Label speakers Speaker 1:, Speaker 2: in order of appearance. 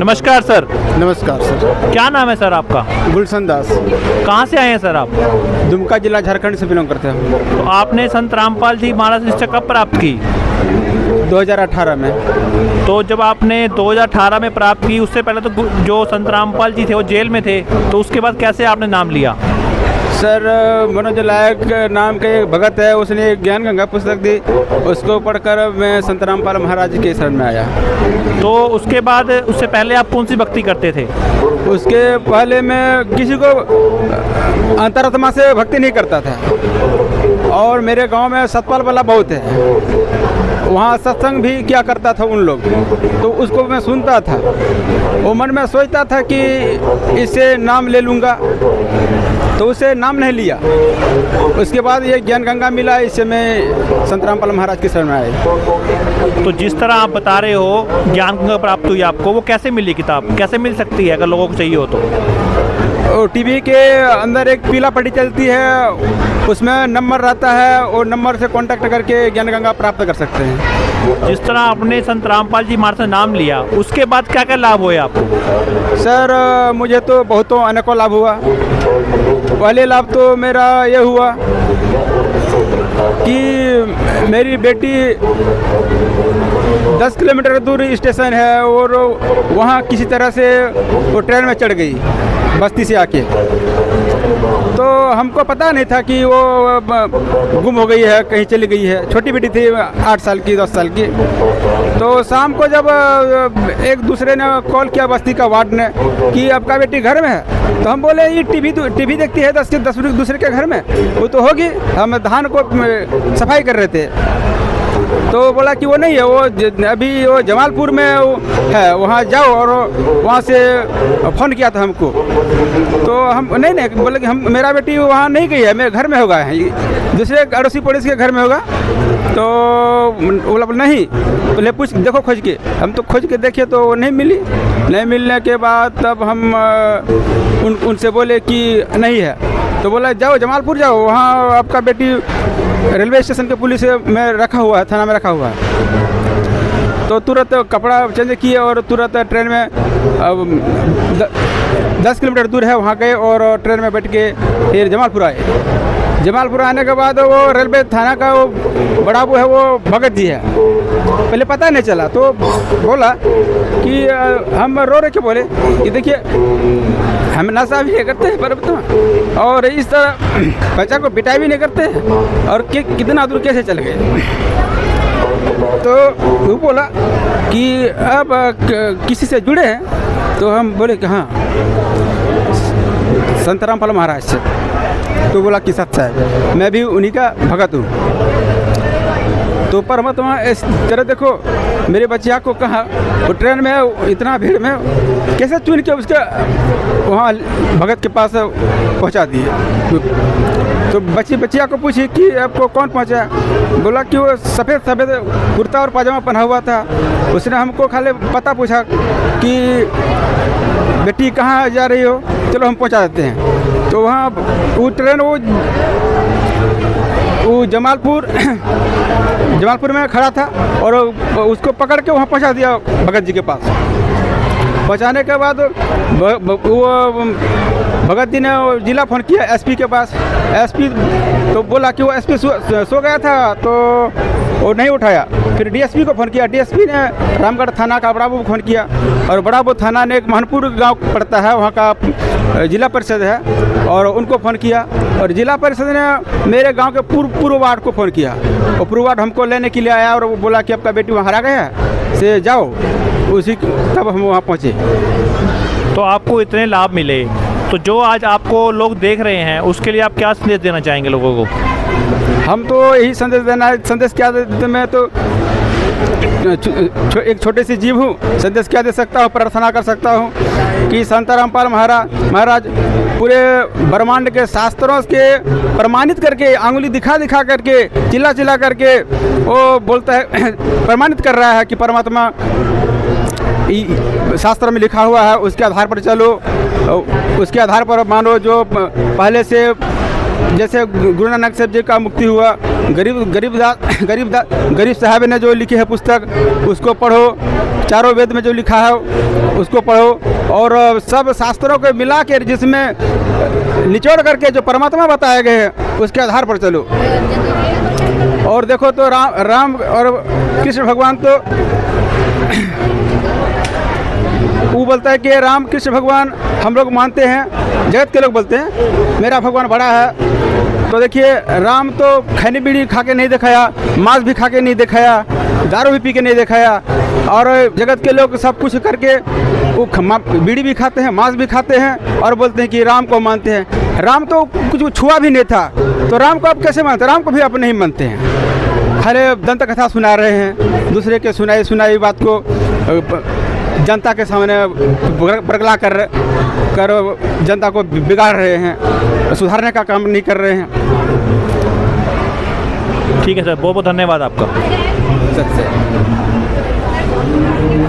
Speaker 1: नमस्कार सर।
Speaker 2: नमस्कार सर।
Speaker 1: क्या नाम है सर आपका?
Speaker 2: गुलशन दास।
Speaker 1: कहाँ से आए हैं सर आप?
Speaker 2: दुमका जिला झारखंड से बिलोंग करते हैं।
Speaker 1: तो आपने संत रामपाल जी महाराज निष्ठा कब प्राप्त की?
Speaker 2: 2018 में।
Speaker 1: तो जब आपने 2018 में प्राप्त की, उससे पहले तो जो संत रामपाल जी थे वो जेल में थे, तो उसके बाद कैसे आपने नाम लिया?
Speaker 2: सर मनोज लायक नाम के एक भगत है, उसने ज्ञान गंगा पुस्तक दी, उसको पढ़कर मैं संत रामपाल महाराज के शरण में आया।
Speaker 1: तो उसके बाद, उससे पहले आप कौन सी भक्ति करते थे?
Speaker 2: उसके पहले मैं किसी को अंतरात्मा से भक्ति नहीं करता था, और मेरे गांव में सतपाल वाला बहुत है, वहाँ सत्संग भी क्या करता था उन लोग, तो उसको मैं सुनता था। वो मन में सोचता था कि इससे नाम ले लूँगा, तो उसे नाम नहीं लिया। उसके बाद ये ज्ञान गंगा मिला, इससे मैं संत रामपाल महाराज के शरण में आए।
Speaker 1: तो जिस तरह आप बता रहे हो ज्ञान गंगा प्राप्त हुई आपको, वो कैसे मिली किताब, कैसे मिल सकती है अगर लोगों को चाहिए हो तो?
Speaker 2: टीवी के अंदर एक पीला पट्टी चलती है, उसमें नंबर रहता है, और नंबर से कांटेक्ट करके ज्ञान गंगा प्राप्त कर सकते हैं।
Speaker 1: जिस तरह आपने संत रामपाल जी महाराज से नाम लिया, उसके बाद क्या क्या लाभ हुए आपको?
Speaker 2: सर मुझे तो बहुतों अनेकों लाभ हुआ। पहले लाभ तो मेरा ये हुआ कि मेरी बेटी 10 किलोमीटर दूर स्टेशन है, और वहाँ किसी तरह से वो ट्रेन में चढ़ गई बस्ती से आके। तो हमको पता नहीं था कि वो गुम हो गई है, कहीं चली गई है। छोटी बेटी थी, 8 साल की, 10 साल की। तो शाम को जब एक दूसरे ने कॉल किया, बस्ती का वार्ड ने, कि आपका बेटी घर में है, तो हम बोले ये टीवी देखती है 10 दूसरे के घर में, वो तो होगी, हम धान को सफाई कर रहे थे। तो बोला कि वो नहीं है, वो अभी वो जमालपुर में है, वहाँ जाओ, और वहाँ से फ़ोन किया था हमको। तो हम नहीं बोले कि हम, मेरा बेटी वहाँ नहीं गई है, मेरे घर में होगा, दूसरे अड़ोसी पड़ोसी के घर में होगा। तो बोला नहीं, बोले पूछ देखो खोज के। हम तो खोज के देखे तो वो नहीं मिली। नहीं मिलने के बाद तब हम उनसे बोले कि नहीं है, तो बोला जाओ जमालपुर जाओ, वहाँ आपका बेटी रेलवे स्टेशन के पुलिस में रखा हुआ है, थाना में रखा हुआ है। तो तुरंत कपड़ा चेंज किए और तुरंत ट्रेन में 10 किलोमीटर दूर है, वहाँ गए और ट्रेन में बैठ के फिर जमालपुर आए। जमालपुर आने के बाद वो रेलवे थाना का वो बड़ा वो है, वो भगत जी है। पहले पता नहीं चला, तो बोला कि हम रो रहे के बोले कि देखिए हम नशा भी नहीं करते हैं पर, और इस तरह बच्चा को पिटाई भी नहीं करते हैं, और कितना दूर कैसे चल गए। तो वो बोला कि अब किसी से जुड़े हैं, तो हम बोले कि हाँ संत रामपाल महाराज से। तो बोला कि सच है, मैं भी उन्हीं का भगत हूँ। तो परमात्मा इस तरह देखो, मेरे बच्चिया को कहा, वो ट्रेन में इतना भीड़ में कैसे चुन के उसके वहाँ भगत के पास पहुँचा दिए। तो बच्चिया को पूछी कि आपको कौन पहुँचा? बोला कि वो सफ़ेद कुर्ता और पाजामा पहना हुआ था। उसने हमको खाली पता पूछा कि बेटी कहाँ जा रही हो, चलो हम पहुँचा देते हैं। तो वहाँ वो ट्रेन वो जमालपुर में खड़ा था, और उसको पकड़ के वहाँ पहुँचा दिया भगत जी के पास। पहुँचाने के बाद वो भगत जी ने जिला फ़ोन किया एसपी के पास। एसपी तो बोला कि वो एसपी सो गया था, तो वो नहीं उठाया। फिर डीएसपी को फ़ोन किया, डीएसपी ने रामगढ़ थाना का बड़ाबू को फ़ोन किया, और बड़ाबू थाना ने एक महनपुर गांव पड़ता है, वहाँ का जिला परिषद है, और उनको फ़ोन किया। और जिला परिषद ने मेरे गांव के पूर्व वार्ड को फ़ोन किया, और पूर्व वार्ड हमको लेने के लिए आया, और वो बोला कि आपका बेटी वहाँ हरा गया है, से जाओ। उसी तब हम वहाँ पहुँचे।
Speaker 1: तो आपको इतने लाभ मिले, तो जो आज आपको लोग देख रहे हैं उसके लिए आप क्या संदेश देना चाहेंगे लोगों को?
Speaker 2: हम तो यही संदेश क्या देते, मैं तो एक छोटे सी जीव हूँ, संदेश क्या दे सकता हूँ, प्रार्थना कर सकता हूँ कि संत रामपाल महाराज पूरे ब्रह्मांड के शास्त्रों के प्रमाणित करके, आंगुली दिखा करके, चिल्ला करके वो बोलता है, प्रमाणित कर रहा है कि परमात्मा शास्त्र में लिखा हुआ है, उसके आधार पर चलो, उसके आधार पर मानो जो पहले से जैसे गुरु नानक साहब जी का मुक्ति हुआ, गरीब साहब ने जो लिखी है पुस्तक उसको पढ़ो, चारों वेद में जो लिखा है उसको पढ़ो, और सब शास्त्रों को मिला के जिसमें निचोड़ करके जो परमात्मा बताए गए हैं उसके आधार पर चलो। और देखो तो राम और कृष्ण भगवान तो वो बोलता है कि राम कृष्ण भगवान हम लोग मानते हैं, जगत के लोग बोलते हैं मेरा भगवान बड़ा है। तो देखिए राम तो खैनी बीड़ी खा के नहीं दिखाया, मांस भी खा के नहीं दिखाया, दारू भी पी के नहीं दिखाया, और जगत के लोग सब कुछ करके वो बीड़ी भी खाते हैं, मांस भी खाते हैं और बोलते हैं कि राम को मानते हैं। राम तो कुछ छुआ भी नहीं था, तो राम को आप कैसे मानते? राम को भी आप नहीं मानते हैं। हरे दंत कथा सुना रहे हैं, दूसरे के सुनाई बात को जनता के सामने बरगला कर जनता को बिगाड़ रहे हैं, सुधारने का काम नहीं कर रहे हैं।
Speaker 1: ठीक है सर, बहुत बहुत धन्यवाद आपका।
Speaker 2: सच से